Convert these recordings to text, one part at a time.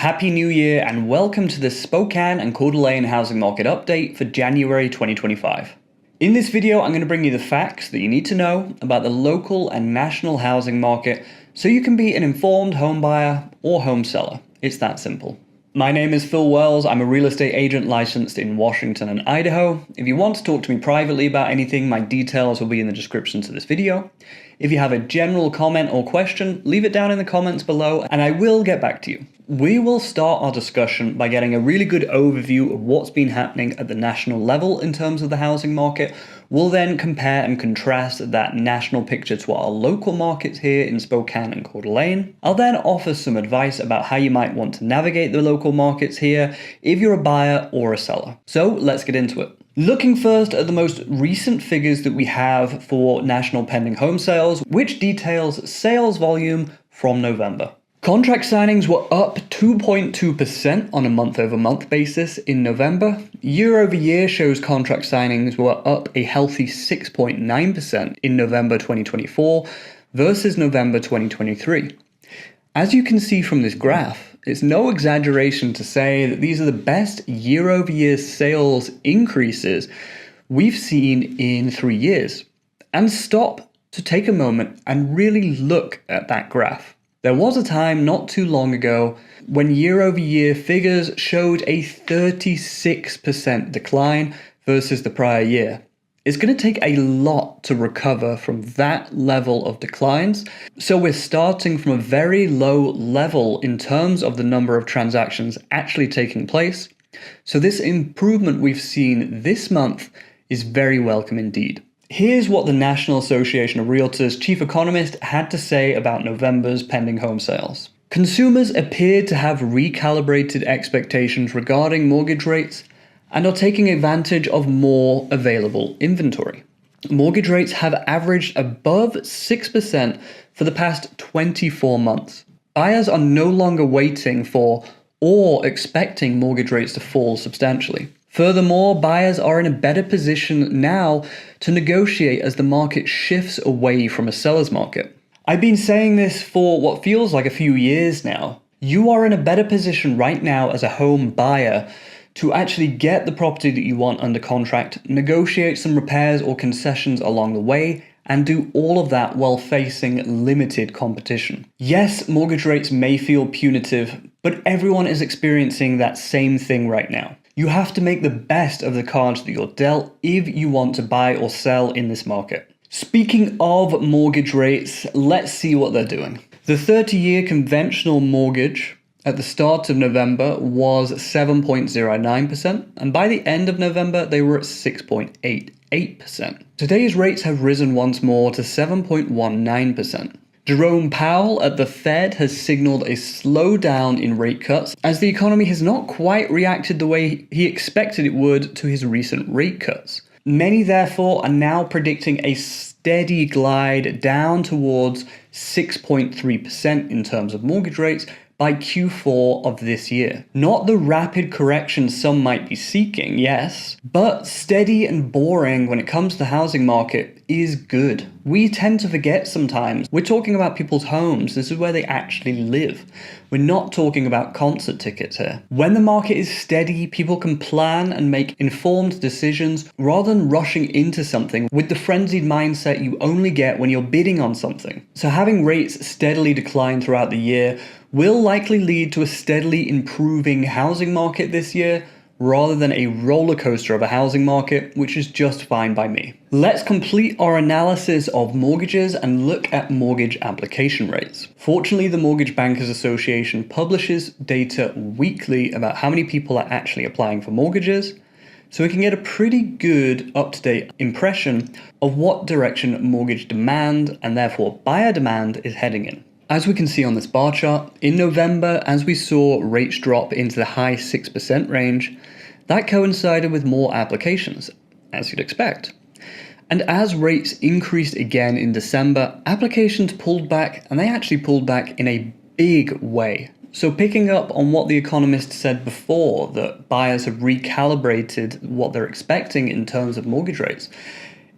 Happy New Year and welcome to the Spokane and Couer housing market update for January 2025. In this video, I'm going to bring you the facts that you need to know about the local and national housing market so you can be an informed home buyer or home seller. It's that simple. My name is Phil Wells. I'm a real estate agent licensed in Washington and Idaho. If you want to talk to me privately about anything, my details will be in the description to this video. If you have a general comment or question, leave it down in the comments below and I will get back to you. We will start our discussion by getting a really good overview of what's been happening at the national level in terms of the housing market. We'll then compare and contrast that national picture to our local markets here in Spokane and Couer. I'll then offer some advice about how you might want to navigate the local markets here if you're a buyer or a seller. So let's get into it. Looking first at the most recent figures that we have for national pending home sales, which details sales volume from November. Contract signings were up 2.2% on a month-over-month basis in November. Year-over-year shows contract signings were up a healthy 6.9% in November 2024 versus November 2023. As you can see from this graph, it's no exaggeration to say that these are the best year-over-year sales increases we've seen in 3 years. And stop to take a moment and really look at that graph. There was a time not too long ago when year-over-year figures showed a 36% decline versus the prior year. It's going to take a lot to recover from that level of declines, so we're starting from a very low level in terms of the number of transactions actually taking place. So this improvement we've seen this month is very welcome indeed. Here's what the National Association of Realtors chief economist had to say about November's pending home sales. Consumers appeared to have recalibrated expectations regarding mortgage rates and are taking advantage of more available inventory. Mortgage rates have averaged above 6% for the past 24 months. Buyers are no longer waiting for or expecting mortgage rates to fall substantially. Furthermore, buyers are in a better position now to negotiate as the market shifts away from a seller's market. I've been saying this for what feels like a few years now. You are in a better position right now as a home buyer to actually get the property that you want under contract, negotiate some repairs or concessions along the way, and do all of that while facing limited competition. Yes, mortgage rates may feel punitive, but everyone is experiencing that same thing right now. You have to make the best of the cards that you're dealt if you want to buy or sell in this market. Speaking of mortgage rates, let's see what they're doing. The 30-year conventional mortgage at the start of November was 7.09%, and by the end of November, they were at 6.88%. Today's rates have risen once more to 7.19%. Jerome Powell at the Fed has signaled a slowdown in rate cuts as the economy has not quite reacted the way he expected it would to his recent rate cuts. Many, therefore, are now predicting a steady glide down towards 6.3% in terms of mortgage rates by Q4 of this year. Not the rapid correction some might be seeking, yes, but steady and boring when it comes to the housing market is good. We tend to forget sometimes we're talking about people's homes. This is where they actually live. We're not talking about concert tickets here. When the market is steady, people can plan and make informed decisions rather than rushing into something with the frenzied mindset you only get when you're bidding on something. So having rates steadily decline throughout the year will likely lead to a steadily improving housing market this year, rather than a roller coaster of a housing market, which is just fine by me. Let's complete our analysis of mortgages and look at mortgage application rates. Fortunately, the Mortgage Bankers Association publishes data weekly about how many people are actually applying for mortgages, so we can get a pretty good up-to-date impression of what direction mortgage demand and therefore buyer demand is heading in. As we can see on this bar chart, in November, as we saw rates drop into the high 6% range, that coincided with more applications, as you'd expect. And as rates increased again in December, applications pulled back, and they actually pulled back in a big way. So picking up on what the economist said before, that buyers have recalibrated what they're expecting in terms of mortgage rates,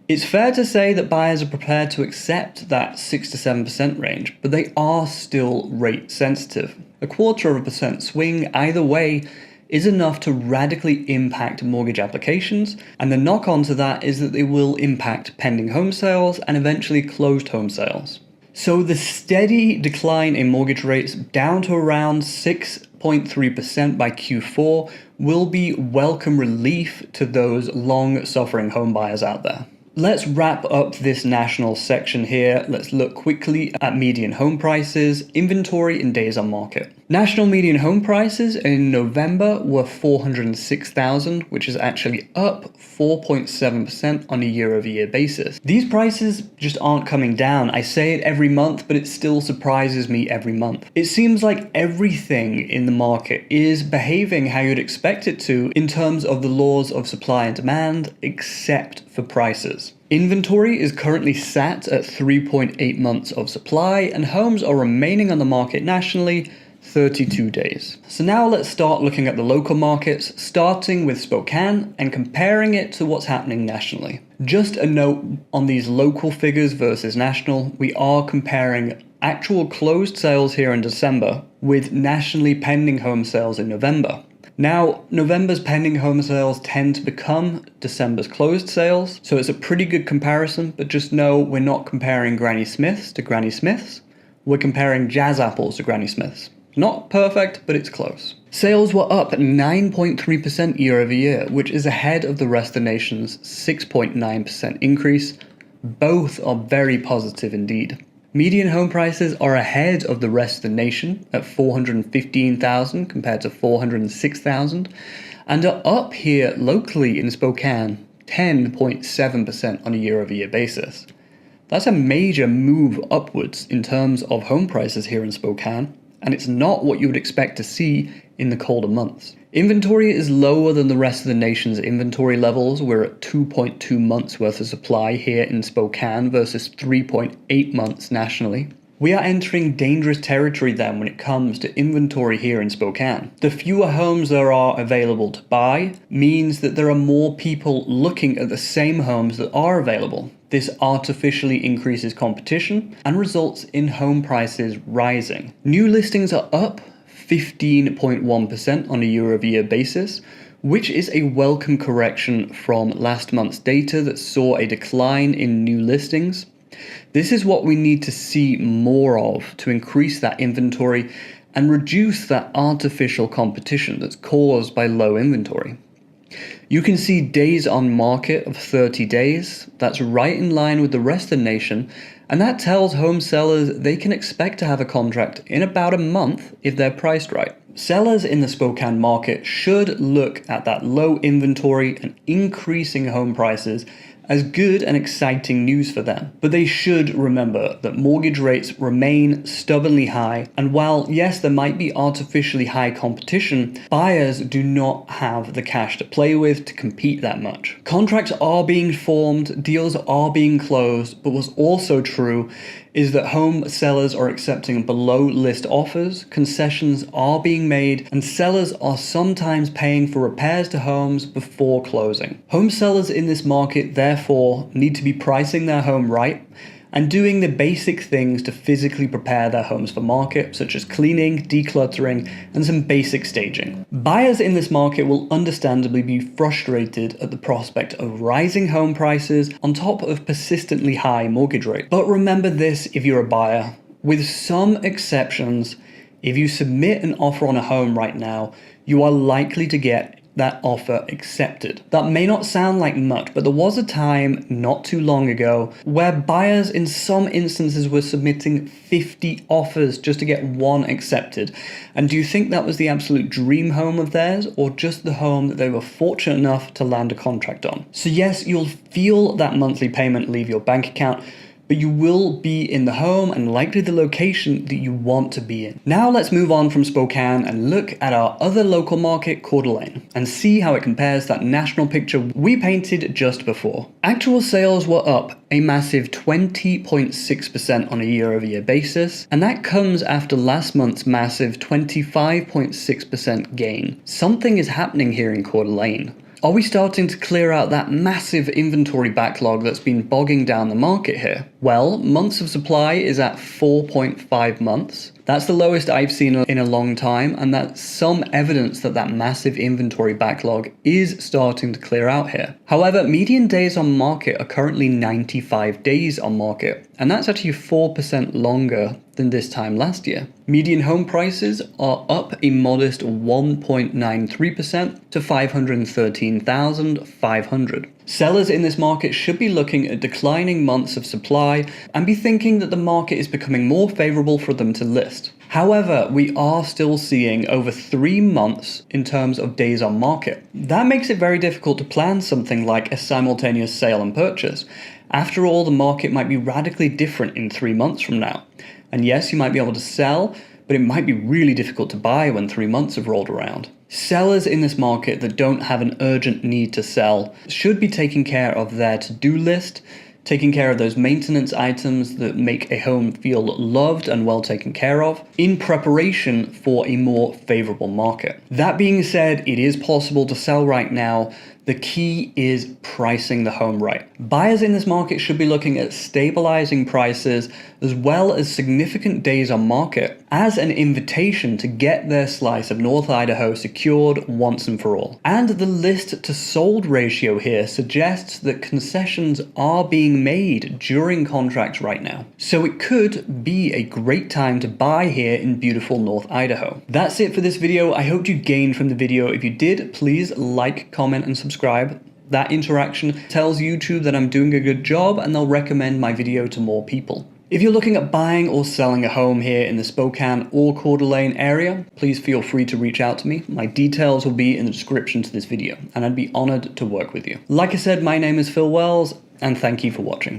it's fair to say that buyers are prepared to accept that 6 to 7% range, but they are still rate sensitive. A 1/4% swing either way is enough to radically impact mortgage applications, and the knock-on to that is that they will impact pending home sales and eventually closed home sales. So the steady decline in mortgage rates down to around 6.3% by Q4 will be welcome relief to those long-suffering home buyers out there. Let's wrap up this national section here. Let's look quickly at median home prices, inventory, and days on market. National median home prices in November were $406,000, which is actually up 4.7% on a year-over-year basis. These prices just aren't coming down. I say it every month, but it still surprises me every month. It seems like everything in the market is behaving how you'd expect it to in terms of the laws of supply and demand, except for prices. Inventory is currently sat at 3.8 months of supply, and homes are remaining on the market nationally 32 days. So now let's start looking at the local markets, starting with Spokane and comparing it to what's happening nationally. Just a note on these local figures versus national, we are comparing actual closed sales here in December with nationally pending home sales in November. Now, November's pending home sales tend to become December's closed sales, so it's a pretty good comparison, but just know we're not comparing Granny Smiths to Granny Smiths, we're comparing jazz apples to Granny Smiths. Not perfect, but it's close. Sales were up 9.3% year over year, which is ahead of the rest of the nation's 6.9% increase. Both are very positive indeed. Median home prices are ahead of the rest of the nation at $415,000 compared to $406,000, and are up here locally in Spokane 10.7% on a year-over-year basis. That's a major move upwards in terms of home prices here in Spokane, and it's not what you would expect to see in the colder months. Inventory is lower than the rest of the nation's inventory levels. We're at 2.2 months worth of supply here in Spokane versus 3.8 months nationally. We are entering dangerous territory then when it comes to inventory here in Spokane. The fewer homes there are available to buy means that there are more people looking at the same homes that are available. This artificially increases competition and results in home prices rising. New listings are up 15.1% on a year-over-year basis, which is a welcome correction from last month's data that saw a decline in new listings. This is what we need to see more of to increase that inventory and reduce that artificial competition that's caused by low inventory. You can see days on market of 30 days. That's right in line with the rest of the nation, and that tells home sellers they can expect to have a contract in about a month if they're priced right. Sellers in the Spokane market should look at that low inventory and increasing home prices as good and exciting news for them. But they should remember that mortgage rates remain stubbornly high, and while yes, there might be artificially high competition, buyers do not have the cash to play with to compete that much. Contracts are being formed, deals are being closed, but what's also true is that home sellers are accepting below list offers, concessions are being made, and sellers are sometimes paying for repairs to homes before closing. Home sellers in this market therefore need to be pricing their home right and doing the basic things to physically prepare their homes for market, such as cleaning, decluttering, and some basic staging. Buyers in this market will understandably be frustrated at the prospect of rising home prices on top of persistently high mortgage rates. But remember this if you're a buyer, with some exceptions, if you submit an offer on a home right now, you are likely to get that offer accepted. That may not sound like much, but there was a time not too long ago where buyers in some instances were submitting 50 offers just to get one accepted. And do you think that was the absolute dream home of theirs, or just the home that they were fortunate enough to land a contract on? So yes, you'll feel that monthly payment leave your bank account, but you will be in the home and likely the location that you want to be in. Now let's move on from Spokane and look at our other local market, Coeur and see how it compares to that national picture we painted just before. Actual sales were up a massive 20.6% on a year-over-year basis, and that comes after last month's massive 25.6% gain. Something is happening here in Coeur d'Alene. Are we starting to clear out that massive inventory backlog that's been bogging down the market here? Well, months of supply is at 4.5 months. That's the lowest I've seen in a long time, and that's some evidence that that massive inventory backlog is starting to clear out here. However, median days on market are currently 95 days on market, and that's actually 4% longer than this time last year. Median home prices are up a modest 1.93% to $513,500. Sellers in this market should be looking at declining months of supply and be thinking that the market is becoming more favorable for them to list. However, we are still seeing over 3 months in terms of days on market. That makes it very difficult to plan something like a simultaneous sale and purchase. After all, the market might be radically different in 3 months from now. And yes, you might be able to sell, but it might be really difficult to buy when 3 months have rolled around. Sellers in this market that don't have an urgent need to sell should be taking care of their to-do list, taking care of those maintenance items that make a home feel loved and well taken care of, in preparation for a more favorable market. That being said, it is possible to sell right now. The key is pricing the home right. Buyers in this market should be looking at stabilizing prices as well as significant days on market as an invitation to get their slice of North Idaho secured once and for all. And the list to sold ratio here suggests that concessions are being made during contracts right now. So it could be a great time to buy here in beautiful North Idaho. That's it for this video. I hope you gained from the video. If you did, please like, comment, and subscribe. That interaction tells YouTube that I'm doing a good job and they'll recommend my video to more people. If you're looking at buying or selling a home here in the Spokane or Coeur d'Alene area, please feel free to reach out to me. My details will be in the description to this video, and I'd be honored to work with you. Like I said, my name is Phil Wells, and thank you for watching.